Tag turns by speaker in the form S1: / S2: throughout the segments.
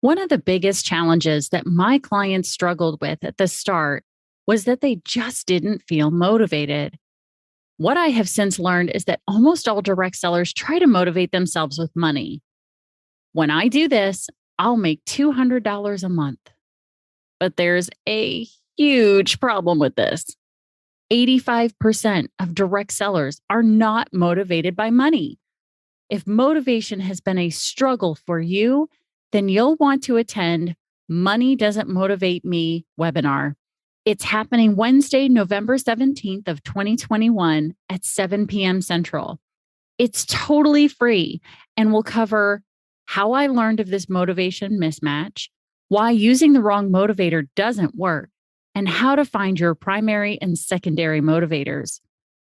S1: One of the biggest challenges that my clients struggled with at the start was that they just didn't feel motivated. What I have since learned is that almost all direct sellers try to motivate themselves with money. When I do this, I'll make $200 a month. But there's a huge problem with this. 85% of direct sellers are not motivated by money. If motivation has been a struggle for you, then you'll want to attend Money Doesn't Motivate Me webinar. It's happening Wednesday, November 17th of 2021 at 7 p.m. Central. It's totally free and will cover how I learned of this motivation mismatch, why using the wrong motivator doesn't work, and how to find your primary and secondary motivators.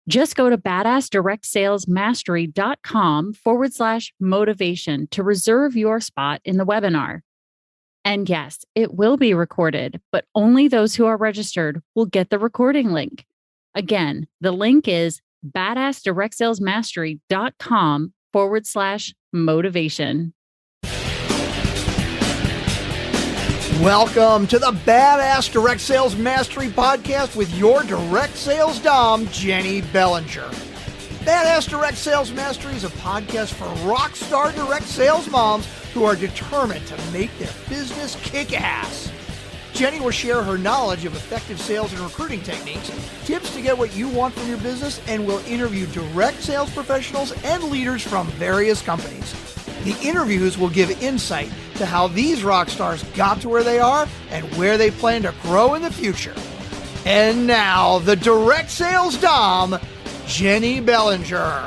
S1: Just go to badassdirectsalesmastery.com/motivation to reserve your spot in the webinar. And yes, it will be recorded, but only those who are registered will get the recording link. Again, the link is badassdirectsalesmastery.com/motivation.
S2: Welcome to the Badass Direct Sales Mastery Podcast with your direct sales dom, Jenny Bellinger. Badass Direct Sales Mastery is a podcast for rock star direct sales moms who are determined to make their business kick ass. Jenny will share her knowledge of effective sales and recruiting techniques, tips to get what you want from your business, and will interview direct sales professionals and leaders from various companies. The interviews will give insight to how these rock stars got to where they are and where they plan to grow in the future. And now, the direct sales dom, Jenny Bellinger.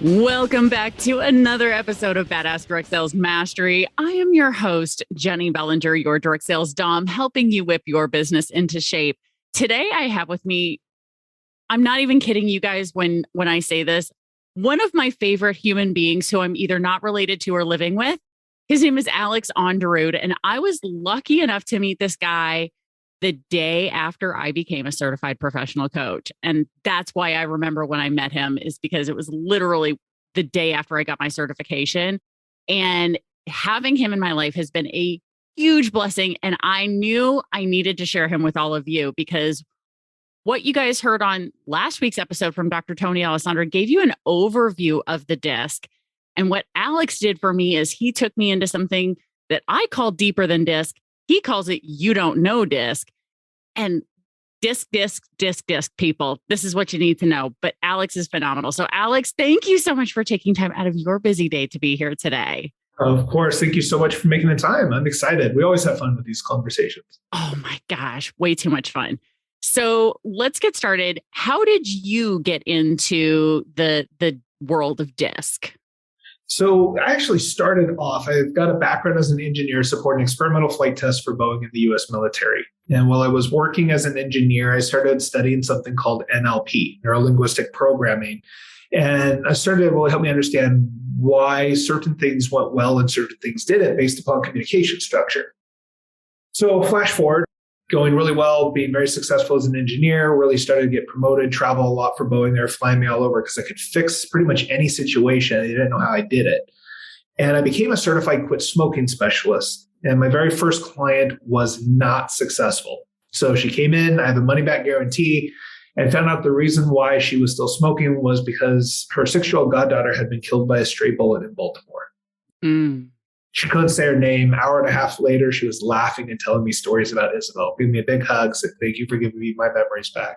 S1: Welcome back to another episode of Badass Direct Sales Mastery. I am your host, Jenny Bellinger, your direct sales dom, helping you whip your business into shape. Today, I have with me, I'm not even kidding you guys when I say this, one of my favorite human beings who I'm either not related to or living with. His name is Alex Aanderud, and I was lucky enough to meet this guy the day after I became a certified professional coach. And that's why I remember when I met him, is because it was literally the day after I got my certification. And having him in my life has been a huge blessing. And I knew I needed to share him with all of you, because what you guys heard on last week's episode from Dr. Tony Alessandra gave you an overview of the DISC. And what Alex did for me is he took me into something that I call deeper than DISC. He calls it you don't know DISC. And DISC, people, this is what you need to know. But Alex is phenomenal. So Alex, thank you so much for taking time out of your busy day to be here today.
S3: Of course. Thank you so much for making the time. I'm excited. We always have fun with these conversations.
S1: Oh my gosh, way too much fun. So let's get started. How did you get into the world of DISC?
S3: So I actually started off, I've got a background as an engineer supporting experimental flight tests for Boeing in the US military. And while I was working as an engineer, I started studying something called NLP, neuro-linguistic programming. And I started to really help me understand why certain things went well and certain things didn't based upon communication structure. So flash forward, going really well, being very successful as an engineer, really started to get promoted, travel a lot for Boeing. They were flying me all over because I could fix pretty much any situation. They didn't know how I did it. And I became a certified quit smoking specialist. And my very first client was not successful. So she came in, I have a money back guarantee, and found out the reason why she was still smoking was because her 6-year-old goddaughter had been killed by a stray bullet in Baltimore. She couldn't say her name. Hour and a half later, she was laughing and telling me stories about Isabel, giving me a big hug, said, "Thank you for giving me my memories back."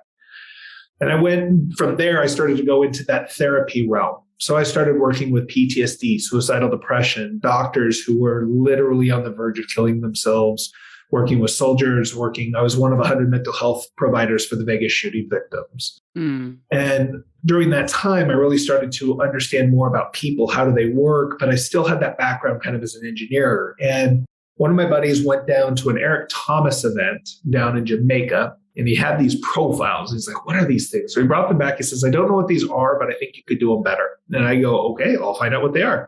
S3: And I went from there, I started to go into that therapy realm. So I started working with PTSD, suicidal depression, doctors who were literally on the verge of killing themselves, working with soldiers, I was one of 100 mental health providers for the Vegas shooting victims. And during that time, I really started to understand more about people. How do they work? But I still had that background kind of as an engineer. And one of my buddies went down to an Eric Thomas event down in Jamaica, and he had these profiles. He's like, "What are these things?" So he brought them back. He says, "I don't know what these are, but I think you could do them better." And I go, "Okay, I'll find out what they are."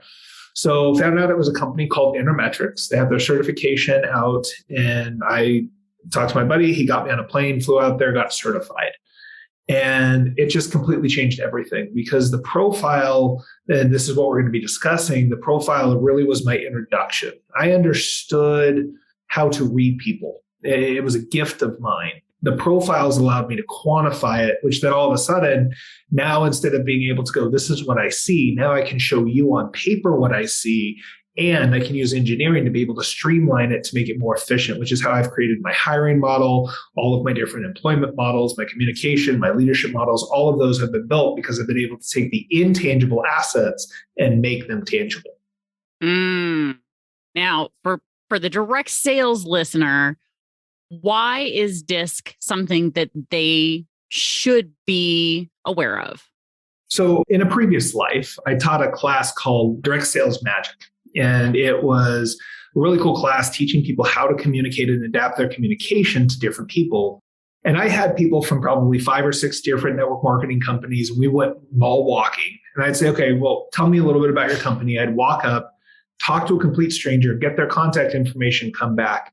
S3: So found out it was a company called Innermetrix. They have their certification out, and I talked to my buddy. He got me on a plane, flew out there, got certified. And it just completely changed everything because the profile, and this is what we're going to be discussing, the profile really was my introduction. I understood how to read people. It was a gift of mine. The profiles allowed me to quantify it, which then all of a sudden, now instead of being able to go, this is what I see, now I can show you on paper what I see. And I can use engineering to be able to streamline it to make it more efficient, which is how I've created my hiring model, all of my different employment models, my communication, my leadership models. All of those have been built because I've been able to take the intangible assets and make them tangible.
S1: Now, for the direct sales listener, why is DISC something that they should be aware of?
S3: So in a previous life, I taught a class called Direct Sales Magic. And it was a really cool class teaching people how to communicate and adapt their communication to different people. And I had people from probably 5 or 6 different network marketing companies. We went mall walking. And I'd say, okay, well, tell me a little bit about your company. I'd walk up, talk to a complete stranger, get their contact information, come back.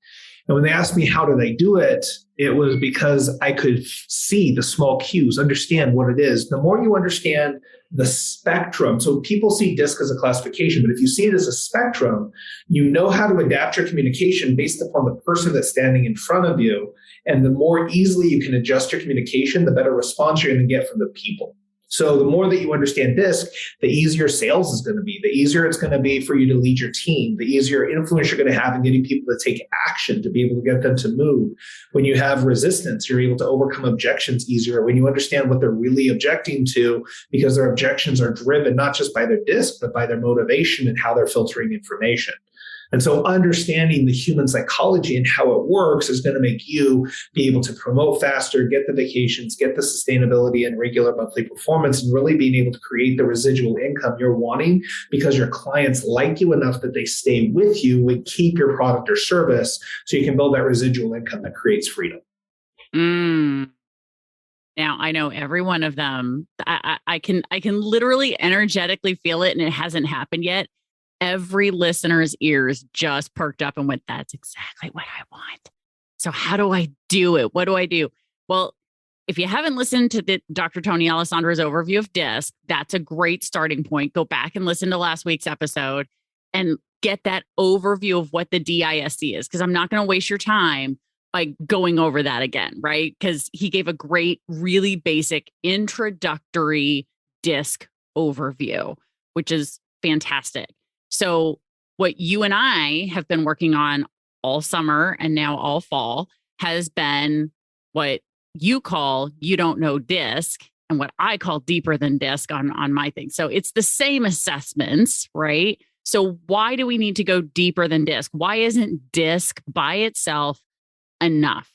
S3: And when they asked me how do they do it, it was because I could see the small cues, understand what it is. The more you understand the spectrum, so people see DISC as a classification, but if you see it as a spectrum, you know how to adapt your communication based upon the person that's standing in front of you. And the more easily you can adjust your communication, the better response you're going to get from the people. So the more that you understand DISC, the easier sales is going to be, the easier it's going to be for you to lead your team, the easier influence you're going to have in getting people to take action, to be able to get them to move. When you have resistance, you're able to overcome objections easier. When you understand what they're really objecting to, because their objections are driven not just by their DISC, but by their motivation and how they're filtering information. And so understanding the human psychology and how it works is going to make you be able to promote faster, get the vacations, get the sustainability and regular monthly performance, and really being able to create the residual income you're wanting because your clients like you enough that they stay with you and keep your product or service so you can build that residual income that creates freedom.
S1: Now, I know every one of them. I can literally energetically feel it, and it hasn't happened yet. Every listener's ears just perked up and went, that's exactly what I want. So how do I do it? What do I do? Well, if you haven't listened to the Dr. Tony Alessandro's overview of DISC, that's a great starting point. Go back and listen to last week's episode and get that overview of what the DISC is, because I'm not going to waste your time by going over that again, right? Because he gave a great, really basic introductory DISC overview, which is fantastic. So what you and I have been working on all summer and now all fall has been what you call You Don't Know DISC and what I call Deeper Than DISC on my thing. So it's the same assessments, right? So why do we need to go deeper than DISC? Why isn't DISC by itself enough?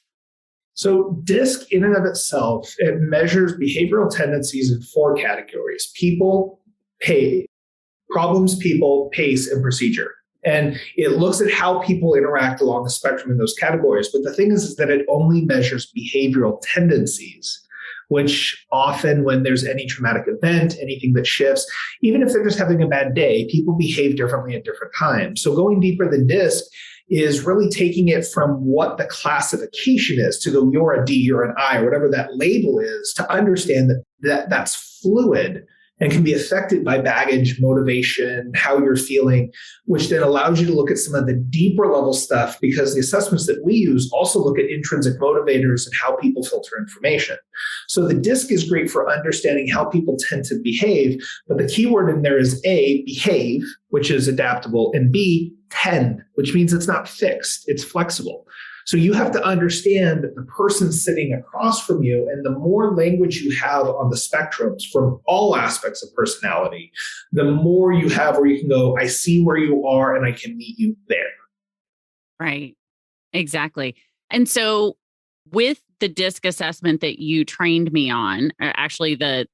S3: So DISC in and of itself, it measures behavioral tendencies in 4 categories: people, problems, people, pace, and procedure. And it looks at how people interact along the spectrum in those categories. But the thing is that it only measures behavioral tendencies, which often when there's any traumatic event, anything that shifts, even if they're just having a bad day, people behave differently at different times. So going deeper than DISC is really taking it from what the classification is to go, you're a D, you're an I, or whatever that label is, to understand that that's fluid and can be affected by baggage, motivation, how you're feeling, which then allows you to look at some of the deeper level stuff, because the assessments that we use also look at intrinsic motivators and how people filter information. So the DISC is great for understanding how people tend to behave, but the key word in there is A, behave, which is adaptable, and B, tend, which means it's not fixed, it's flexible. So you have to understand the person sitting across from you, and the more language you have on the spectrums from all aspects of personality, the more you have where you can go, I see where you are and I can meet you there.
S1: Right. Exactly. And so with the DISC assessment that you trained me on, or actually the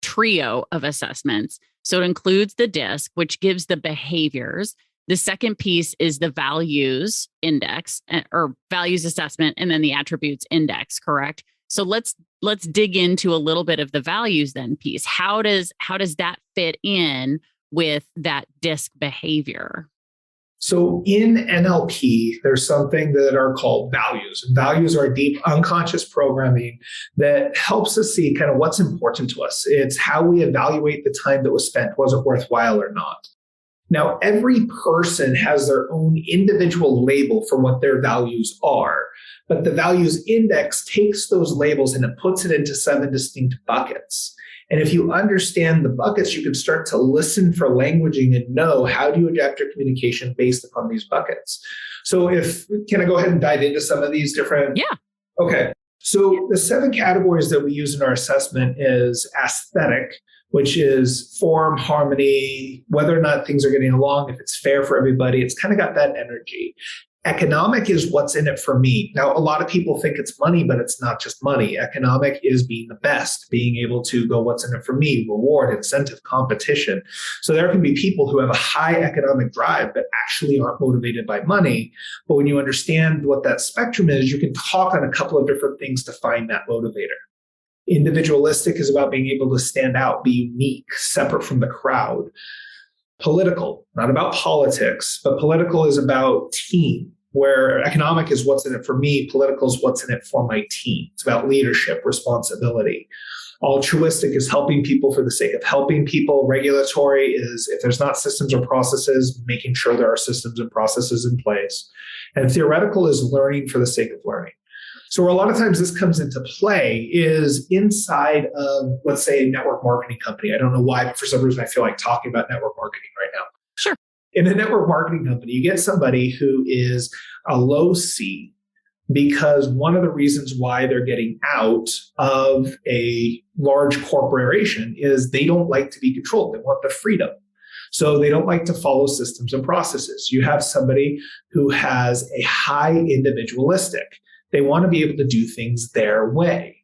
S1: trio of assessments, so it includes the DISC, which gives the behaviors. The second piece is the values index or values assessment, and then the attributes index, correct? So let's dig into a little bit of the values then piece. How does that fit in with that DISC behavior?
S3: So in NLP, there's something that are called values. And values are deep unconscious programming that helps us see kind of what's important to us. It's how we evaluate the time that was spent. Was it worthwhile or not? Now, every person has their own individual label for what their values are, but the values index takes those labels and it puts it into 7 distinct buckets. And if you understand the buckets, you can start to listen for languaging and know how do you adapt your communication based upon these buckets. So can I go ahead and dive into some of these different?
S1: Yeah.
S3: Okay. So the 7 categories that we use in our assessment is aesthetic, which is form, harmony, whether or not things are getting along, if it's fair for everybody. It's kind of got that energy. Economic is what's in it for me. Now, a lot of people think it's money, but it's not just money. Economic is being the best, being able to go, what's in it for me, reward, incentive, competition. So there can be people who have a high economic drive, but actually aren't motivated by money. But when you understand what that spectrum is, you can talk on a couple of different things to find that motivator. Individualistic is about being able to stand out, be unique, separate from the crowd. Political, not about politics, but political is about team, where economic is what's in it for me, political is what's in it for my team. It's about leadership, responsibility. Altruistic is helping people for the sake of helping people. Regulatory is if there's not systems or processes, making sure there are systems and processes in place. And theoretical is learning for the sake of learning. So where a lot of times this comes into play is inside of, let's say, a network marketing company. I don't know why, but for some reason I feel like talking about network marketing right now.
S1: Sure.
S3: In a network marketing company, you get somebody who is a low C because one of the reasons why they're getting out of a large corporation is they don't like to be controlled. They want the freedom. So they don't like to follow systems and processes. You have somebody who has a high individualistic. They want to be able to do things their way.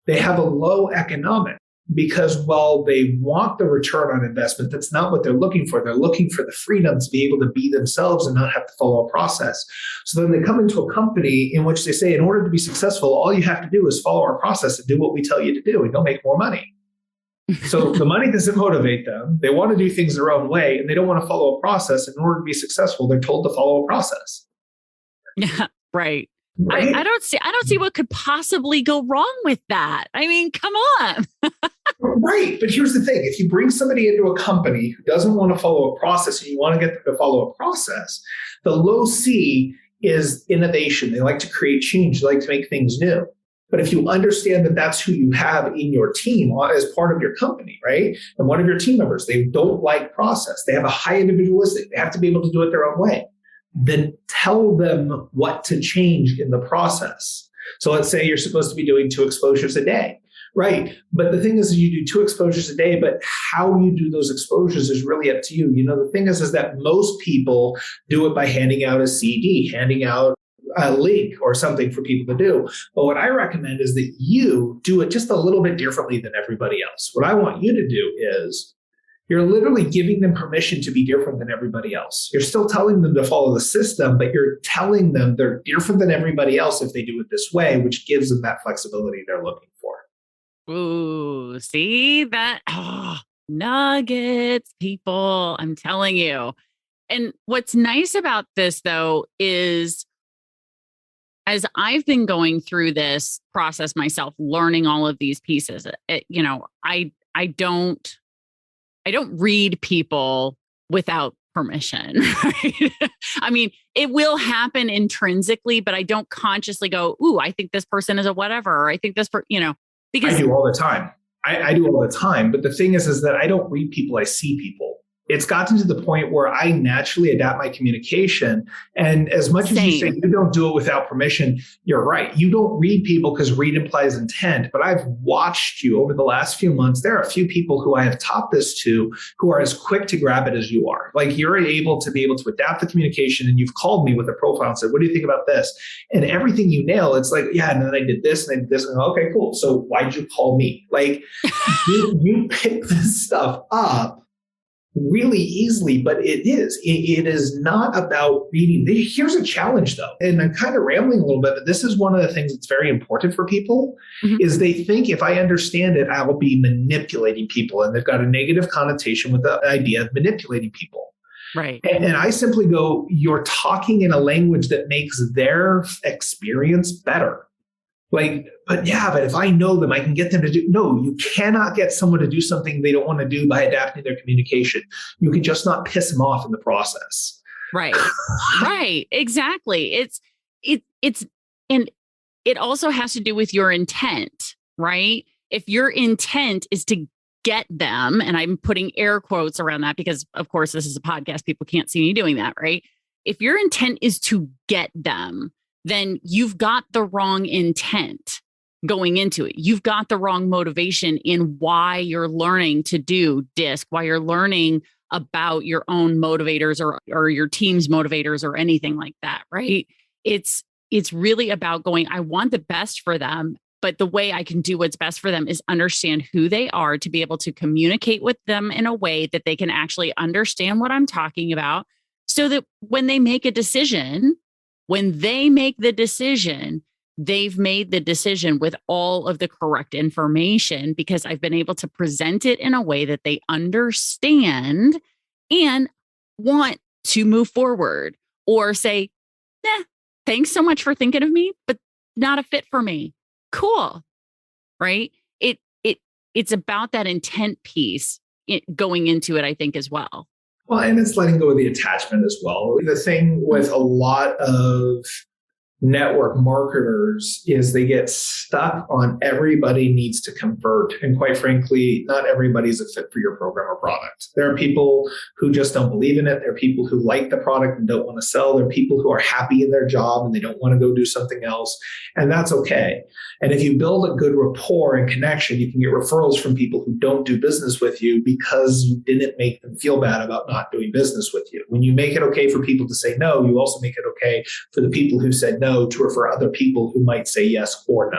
S3: They have a low economic because while they want the return on investment, that's not what they're looking for. They're looking for the freedom to be able to be themselves and not have to follow a process. So then they come into a company in which they say, in order to be successful, all you have to do is follow our process and do what we tell you to do, and you'll make more money. So the money doesn't motivate them. They want to do things their own way, and they don't want to follow a process. In order to be successful, they're told to follow a process.
S1: Yeah, right.
S3: Right?
S1: I don't see what could possibly go wrong with that. I mean, come on.
S3: Right. But here's the thing. If you bring somebody into a company who doesn't want to follow a process and you want to get them to follow a process, the low C is innovation. They like to create change. They like to make things new. But if you understand that that's who you have in your team as part of your company, right? And one of your team members, they don't like process. They have a high individualistic. They have to be able to do it their own way. Then tell them what to change in the process. So let's say you're supposed to be doing 2 exposures a day, right? But the thing is you do 2 exposures a day, but how you do those exposures is really up to you. You know, the thing is that most people do it by handing out a CD, handing out a link or something for people to do. But what I recommend is that you do it just a little bit differently than everybody else. What I want you to do is you're literally giving them permission to be different than everybody else. You're still telling them to follow the system, but you're telling them they're different than everybody else if they do it this way, which gives them that flexibility they're looking for.
S1: Ooh, see that? Oh, nuggets, people, I'm telling you. And what's nice about this, though, is as I've been going through this process myself, learning all of these pieces, I don't read people without permission. Right? I mean, it will happen intrinsically, but I don't consciously go, ooh, I think this person is a whatever, or I think this, because
S3: I do all the time. I do all the time. But the thing is that I don't read people, I see people. It's gotten to the point where I naturally adapt my communication. And as much as you say you don't do it without permission, you're right. You don't read people because read implies intent. But I've watched you over the last few months. There are a few people who I have taught this to who are as quick to grab it as you are. Like you're able to adapt the communication, and you've called me with a profile and said, what do you think about this? And everything you nail, it's like, yeah, and then I did this and I did this. And okay, cool. So why did you call me? Like you pick this stuff up really easily, but it is not about reading. Here's a challenge though, and I'm kind of rambling a little bit, but this is one of the things that's very important for people is they think if I understand it, I will be manipulating people, and they've got a negative connotation with the idea of manipulating people.
S1: Right.
S3: And I simply go, you're talking in a language that makes their experience better. Like, but if I know them, I can get them to do. No, you cannot get someone to do something they don't want to do by adapting their communication. You can just not piss them off in the process.
S1: Right. Right. Exactly. And it also has to do with your intent, right? If your intent is to get them, and I'm putting air quotes around that because of course this is a podcast, people can't see me doing that, right? If your intent is to get them, then you've got the wrong intent going into it. You've got the wrong motivation in why you're learning to do DISC, why you're learning about your own motivators or your team's motivators or anything like that, right? It's really about going, I want the best for them, but the way I can do what's best for them is understand who they are, to be able to communicate with them in a way that they can actually understand what I'm talking about, so that when they make the decision, they've made the decision with all of the correct information, because I've been able to present it in a way that they understand and want to move forward, or say, thanks so much for thinking of me, but not a fit for me. Cool. Right. It's about that intent piece going into it, I think, as well.
S3: Well, and it's letting go of the attachment as well. The thing with a lot of network marketers is they get stuck on everybody needs to convert. And quite frankly, not everybody's a fit for your program or product. There are people who just don't believe in it. There are people who like the product and don't want to sell. There are people who are happy in their job and they don't want to go do something else. And that's okay. And if you build a good rapport and connection, you can get referrals from people who don't do business with you because you didn't make them feel bad about not doing business with you. When you make it okay for people to say no, you also make it okay for the people who said no to refer other people who might say yes or no.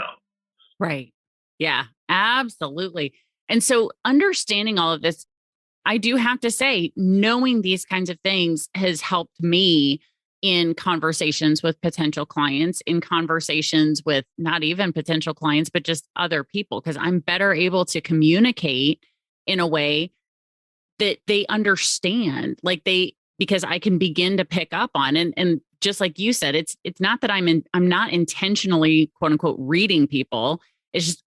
S1: Right. Yeah, absolutely. And so understanding all of this, I do have to say, knowing these kinds of things has helped me in conversations with potential clients, in conversations with not even potential clients, but just other people, because I'm better able to communicate in a way that they understand, because I can begin to pick up on, and just like you said, it's not that I'm not intentionally, quote unquote, reading people. It's just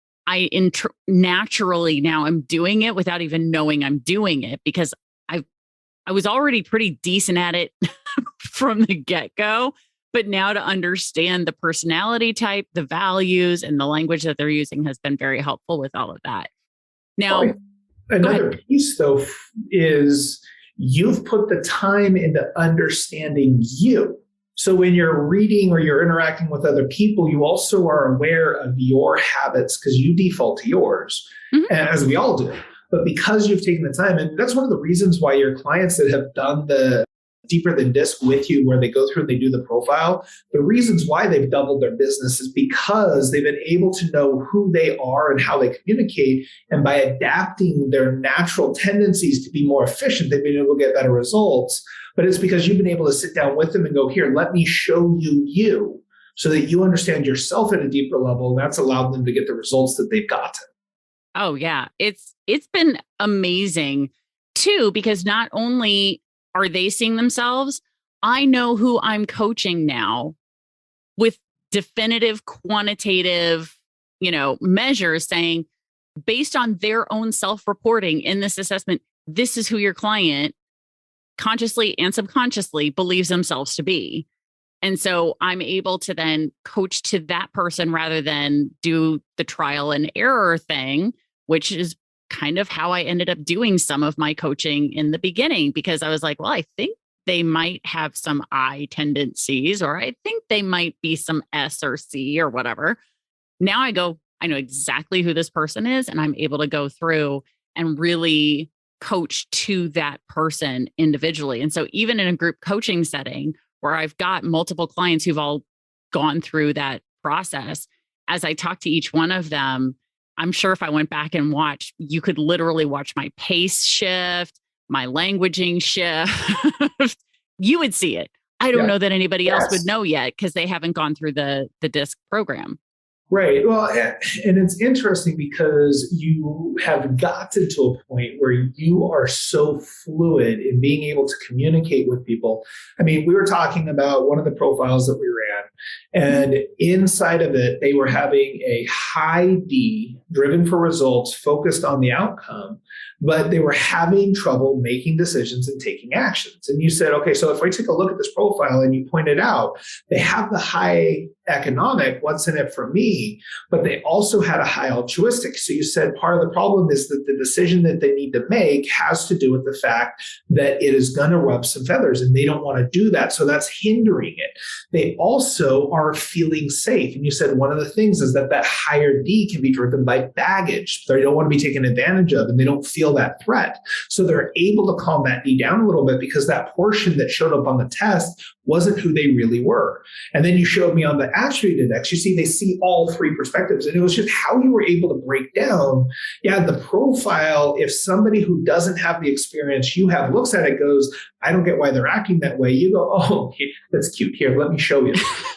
S1: naturally now I'm doing it without even knowing I'm doing it, because I was already pretty decent at it from the get-go, but now to understand the personality type, the values, and the language that they're using has been very helpful with all of that. Now,
S3: another piece though is you've put the time into understanding you. So when you're reading or you're interacting with other people, you also are aware of your habits because you default to yours, as we all do. But because you've taken the time, and that's one of the reasons why your clients that have done the deeper than DISC with you, where they go through and they do the profile, the reasons why they've doubled their business is because they've been able to know who they are and how they communicate. And by adapting their natural tendencies to be more efficient, they've been able to get better results. But it's because you've been able to sit down with them and go, here, let me show you so that you understand yourself at a deeper level. And that's allowed them to get the results that they've gotten.
S1: Oh, yeah. It's been amazing, too, because not only are they seeing themselves, I know who I'm coaching now with definitive quantitative, measures saying, based on their own self-reporting in this assessment, this is who your client consciously and subconsciously believes themselves to be. And so I'm able to then coach to that person rather than do the trial and error thing, which is kind of how I ended up doing some of my coaching in the beginning, because I was like, well, I think they might have some I tendencies, or I think they might be some S or C or whatever. Now I know exactly who this person is, and I'm able to go through and really coach to that person individually. And so even in a group coaching setting where I've got multiple clients who've all gone through that process, as I talk to each one of them, I'm sure if I went back and watched, you could literally watch my pace shift, my languaging shift. You would see it. I don't know that anybody else would know yet because they haven't gone through the DISC program.
S3: Right. Well, and it's interesting because you have gotten to a point where you are so fluid in being able to communicate with people. I mean, we were talking about one of the profiles that we ran, and inside of it, they were having a high D, driven for results, focused on the outcome, but they were having trouble making decisions and taking actions. And you said, okay, so if I take a look at this profile and you pointed out, they have the high economic, what's in it for me, but they also had a high altruistic. So you said part of the problem is that the decision that they need to make has to do with the fact that it is going to rub some feathers and they don't want to do that. So that's hindering it. They also are feeling safe. And you said one of the things is that higher D can be driven by baggage. They don't want to be taken advantage of and they don't feel that threat. So they're able to calm that D down a little bit because that portion that showed up on the test wasn't who they really were. And then you showed me on the attribute index, you see, they see all three perspectives. And it was just how you were able to break down, the profile, if somebody who doesn't have the experience you have looks at it, goes, I don't get why they're acting that way. You go, oh, that's cute. Here, let me show you.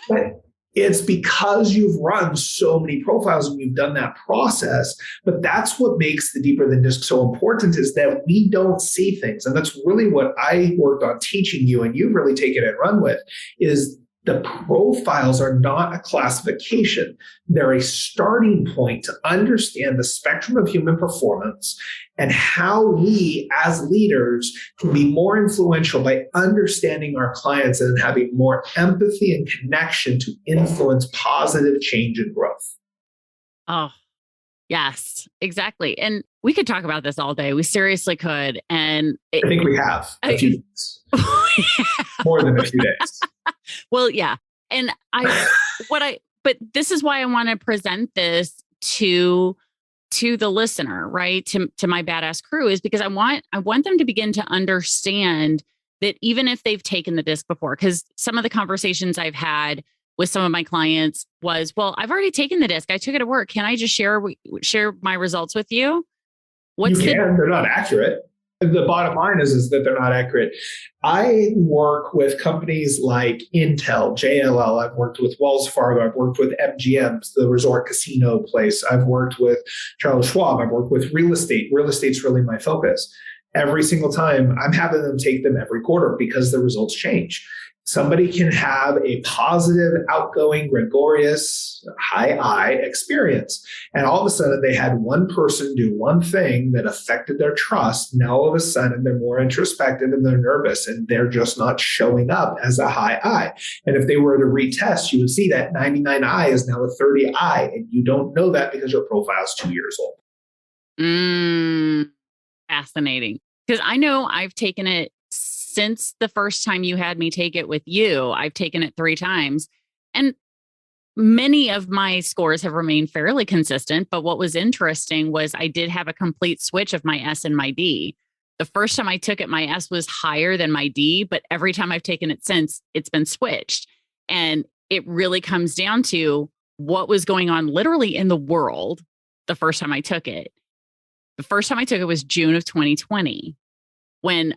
S3: But it's because you've run so many profiles and you've done that process. But that's what makes the deeper than disc so important, is that we don't see things. And that's really what I worked on teaching you, and you've really taken it and run with, is the profiles are not a classification. They're a starting point to understand the spectrum of human performance and how we as leaders can be more influential by understanding our clients and having more empathy and connection to influence positive change and growth.
S1: Oh, yes, exactly. And we could talk about this all day. We seriously could. And
S3: I think we have a few days. More than a few days.
S1: Well, yeah. And but this is why I want to present this to the listener, right? To my badass crew, is because I want them to begin to understand that even if they've taken the disc before, because some of the conversations I've had with some of my clients was, well, I've already taken the disc. I took it at work. Can I just share my results with you?
S3: They're not accurate. The bottom line is that they're not accurate. I work with companies like Intel, JLL. I've worked with Wells Fargo. I've worked with MGM, the resort casino place. I've worked with Charles Schwab. I've worked with real estate. Real estate's really my focus. Every single time, I'm having them take them every quarter because the results change. Somebody can have a positive, outgoing, gregarious, high I experience. And all of a sudden they had one person do one thing that affected their trust. Now all of a sudden they're more introspective and they're nervous and they're just not showing up as a high I. And if they were to retest, you would see that 99 I is now a 30 I. And you don't know that because your profile is 2 years old.
S1: Fascinating. Because I know I've taken it since the first time you had me take it with you. I've taken it 3 times, and many of my scores have remained fairly consistent. But what was interesting was I did have a complete switch of my S and my D. The first time I took it, my S was higher than my D, but every time I've taken it since, it's been switched. And it really comes down to what was going on literally in the world the first time I took it. The first time I took it was June of 2020, when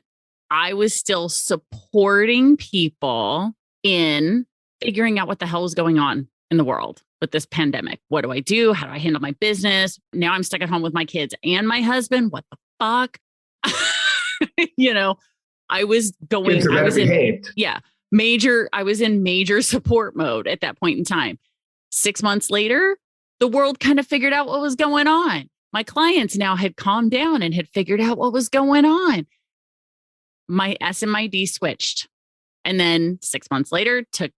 S1: I was still supporting people in figuring out what the hell was going on in the world with this pandemic. What do I do? How do I handle my business? Now I'm stuck at home with my kids and my husband. What the fuck? I was in major support mode at that point in time. 6 months later, the world kind of figured out what was going on. My clients now had calmed down and had figured out what was going on. My S and my D switched. And then 6 months later, took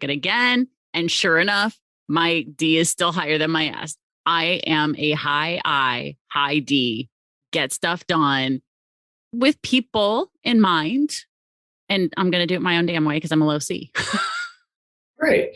S1: it again. And sure enough, my D is still higher than my S. I am a high I, high D, get stuff done with people in mind. And I'm going to do it my own damn way because I'm a low C.
S3: Right.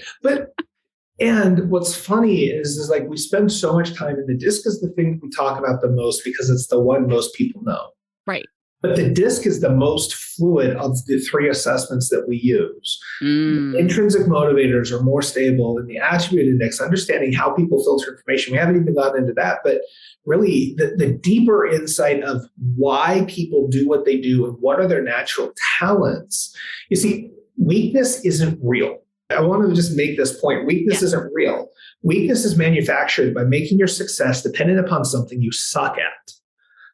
S3: And what's funny is like we spend so much time in the disc is the thing we talk about the most because it's the one most people know.
S1: Right.
S3: But the disc is the most fluid of the 3 assessments that we use. Intrinsic motivators are more stable than the attribute index, understanding how people filter information. We haven't even gotten into that, but really the deeper insight of why people do what they do and what are their natural talents. You see, weakness isn't real. I want to just make this point. Weakness isn't real. Weakness is manufactured by making your success dependent upon something you suck at.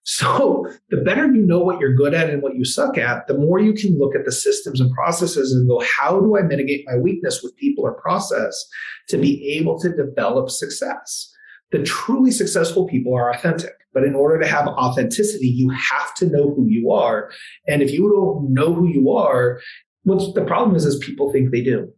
S3: So the better you know what you're good at and what you suck at, the more you can look at the systems and processes and go, how do I mitigate my weakness with people or process to be able to develop success? The truly successful people are authentic. But in order to have authenticity, you have to know who you are. And if you don't know who you are, what the problem is people think they do.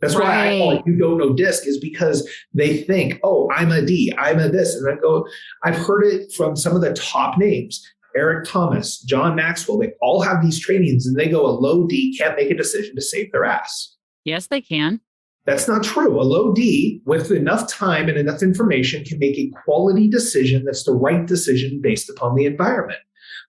S3: That's why I call it you don't know DISC, is because they think, oh, I'm a D, I'm a this. And I go, I've heard it from some of the top names, Eric Thomas, John Maxwell. They all have these trainings and they go, a low D can't make a decision to save their ass.
S1: Yes, they can.
S3: That's not true. A low D with enough time and enough information can make a quality decision that's the right decision based upon the environment.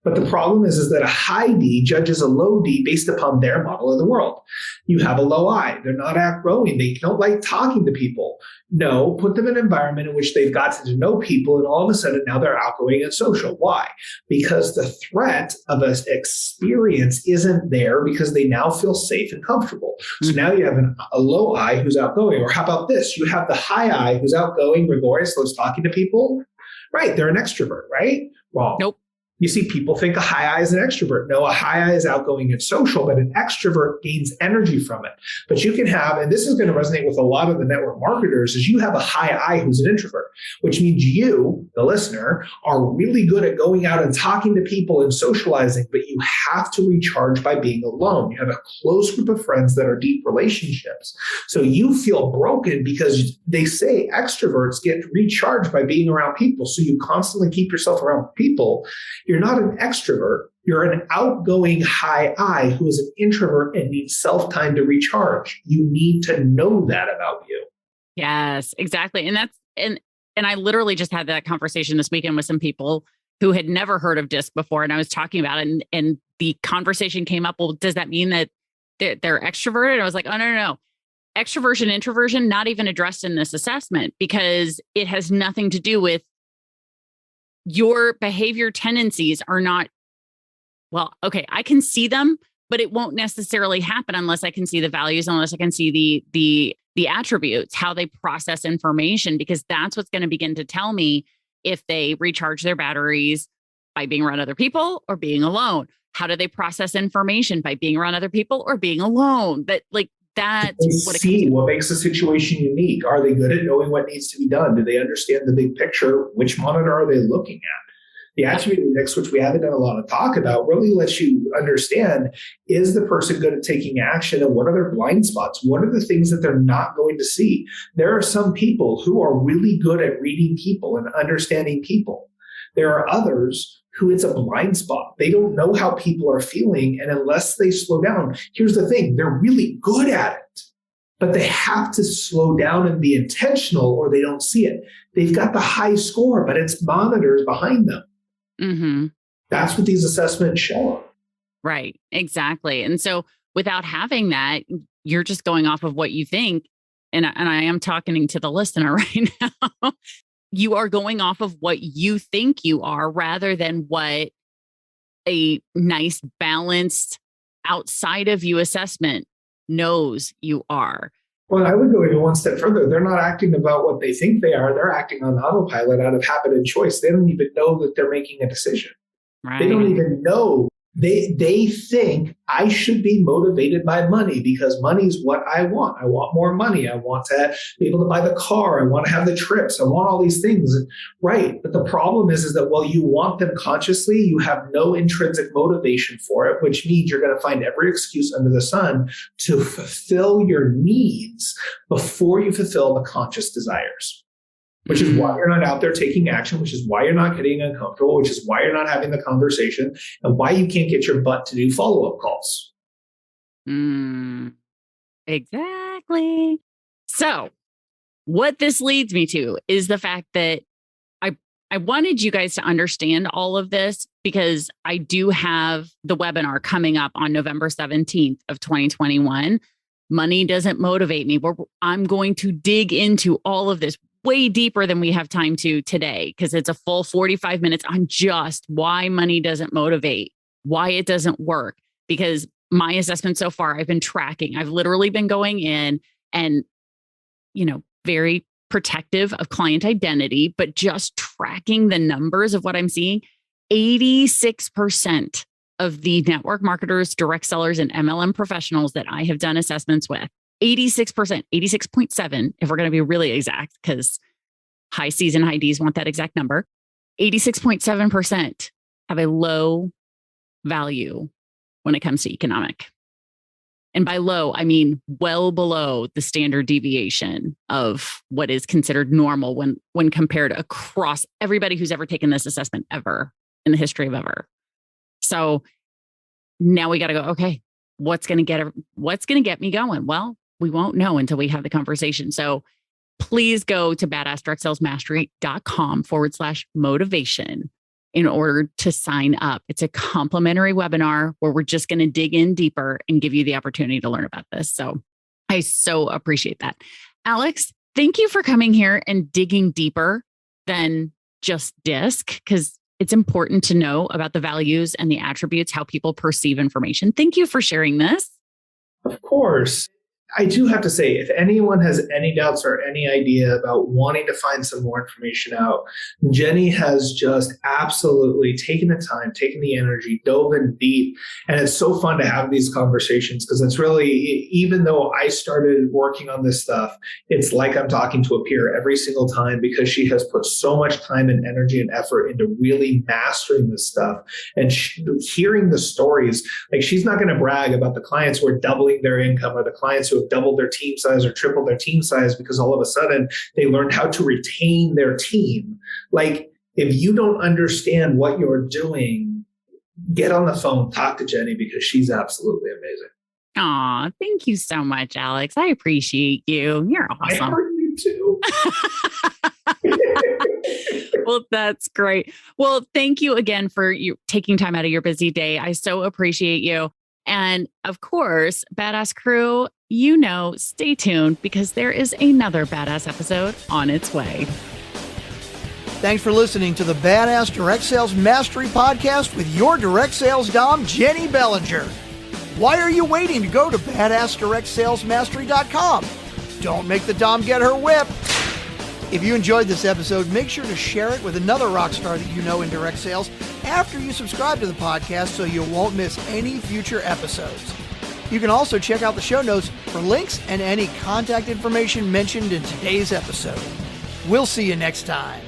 S3: But the problem is that a high D judges a low D based upon their model of the world. You have a low I. They're not outgoing. They don't like talking to people. No, put them in an environment in which they've gotten to know people, and all of a sudden now they're outgoing and social. Why? Because the threat of an experience isn't there because they now feel safe and comfortable. So now you have a low I who's outgoing. Or how about this? You have the high I who's outgoing, gregarious, loves talking to people. Right. They're an extrovert, right? Wrong.
S1: Nope.
S3: You see, people think a high I is an extrovert. No, a high I is outgoing and social, but an extrovert gains energy from it. But you can have, and this is going to resonate with a lot of the network marketers, is you have a high I who's an introvert, which means you, the listener, are really good at going out and talking to people and socializing, but you have to recharge by being alone. You have a close group of friends that are deep relationships. So you feel broken because they say extroverts get recharged by being around people. So you constantly keep yourself around people. You're not an extrovert. You're an outgoing high I who is an introvert and needs self-time to recharge. You need to know that about you.
S1: Yes, exactly. And I literally just had that conversation this weekend with some people who had never heard of DISC before. And I was talking about it and the conversation came up. Well, does that mean that they're extroverted? And I was like, oh, no. Extroversion, introversion, not even addressed in this assessment because it has nothing to do with your behavior tendencies are not, well, okay, I can see them, but it won't necessarily happen unless I can see the values, unless I can see the attributes, how they process information, because that's what's going to begin to tell me if they recharge their batteries by being around other people or being alone. How do they process information by being around other people or being alone? That's
S3: what makes the situation unique. Are they good at knowing what needs to be done? Do they understand the big picture? Which monitor are they looking at? The attribute index, which we haven't done a lot of talk about, really lets you understand, is the person good at taking action and what are their blind spots? What are the things that they're not going to see? There are some people who are really good at reading people and understanding people. There are others who it's a blind spot. They don't know how people are feeling. And unless they slow down, here's the thing, they're really good at it, but they have to slow down and be intentional or they don't see it. They've got the high score, but it's monitors behind them.
S1: Mm-hmm.
S3: That's what these assessments show.
S1: Right, exactly. And so without having that, you're just going off of what you think. And I am talking to the listener right now. You are going off of what you think you are rather than what a nice, balanced, outside of you assessment knows you are.
S3: Well, I would go even one step further. They're not acting about what they think they are. They're acting on autopilot out of habit and choice. They don't even know that they're making a decision.
S1: Right.
S3: They don't even know. They think I should be motivated by money because money's what I want. I want more money. I want to be able to buy the car. I want to have the trips. I want all these things. Right. But the problem is that while you want them consciously, you have no intrinsic motivation for it, which means you're going to find every excuse under the sun to fulfill your needs before you fulfill the conscious desires. Which is why you're not out there taking action, which is why you're not getting uncomfortable, which is why you're not having the conversation, and why you can't get your butt to do follow-up calls.
S1: Exactly. So what this leads me to is the fact that I wanted you guys to understand all of this because I do have the webinar coming up on November 17th of 2021. Money doesn't motivate me. I'm going to dig into all of this way deeper than we have time to today because it's a full 45 minutes on just why money doesn't motivate, why it doesn't work. Because my assessment so far, I've been tracking. I've literally been going in and, very protective of client identity, but just tracking the numbers of what I'm seeing, 86% of the network marketers, direct sellers, and MLM professionals that I have done assessments with, 86%, 86.7, if we're going to be really exact, because high C's and high D's want that exact number, 86.7% have a low value when it comes to economic. And by low, I mean well below the standard deviation of what is considered normal when compared across everybody who's ever taken this assessment ever in the history of ever. So now we got to go, okay, what's going to get me going? Well, we won't know until we have the conversation. So please go to badassdirectsalesmastery.com/motivation in order to sign up. It's a complimentary webinar where we're just going to dig in deeper and give you the opportunity to learn about this. So I so appreciate that. Alex, thank you for coming here and digging deeper than just DISC, because it's important to know about the values and the attributes, how people perceive information. Thank you for sharing this.
S3: Of course. I do have to say, if anyone has any doubts or any idea about wanting to find some more information out, Jenny has just absolutely taken the time, taken the energy, dove in deep. And it's so fun to have these conversations because it's really, even though I started working on this stuff, it's like I'm talking to a peer every single time because she has put so much time and energy and effort into really mastering this stuff and hearing the stories. Like, she's not going to brag about the clients who are doubling their income or the clients who have doubled their team size or tripled their team size because all of a sudden they learned how to retain their team. Like, if you don't understand what you're doing, get on the phone, talk to Jenny because she's absolutely amazing.
S1: Aw, thank you so much, Alex. I appreciate you. You're awesome.
S3: I heard you too.
S1: Well, that's great. Well, thank you again for you taking time out of your busy day. I so appreciate you. And of course, Badass Crew, stay tuned because there is another badass episode on its way.
S2: Thanks for listening to the Badass Direct Sales Mastery Podcast with your direct sales dom, Jenny Bellinger. Why are you waiting to go to badassdirectsalesmastery.com? Don't make the dom get her whip. If you enjoyed this episode, make sure to share it with another rock star that you know in direct sales after you subscribe to the podcast so you won't miss any future episodes. You can also check out the show notes for links and any contact information mentioned in today's episode. We'll see you next time.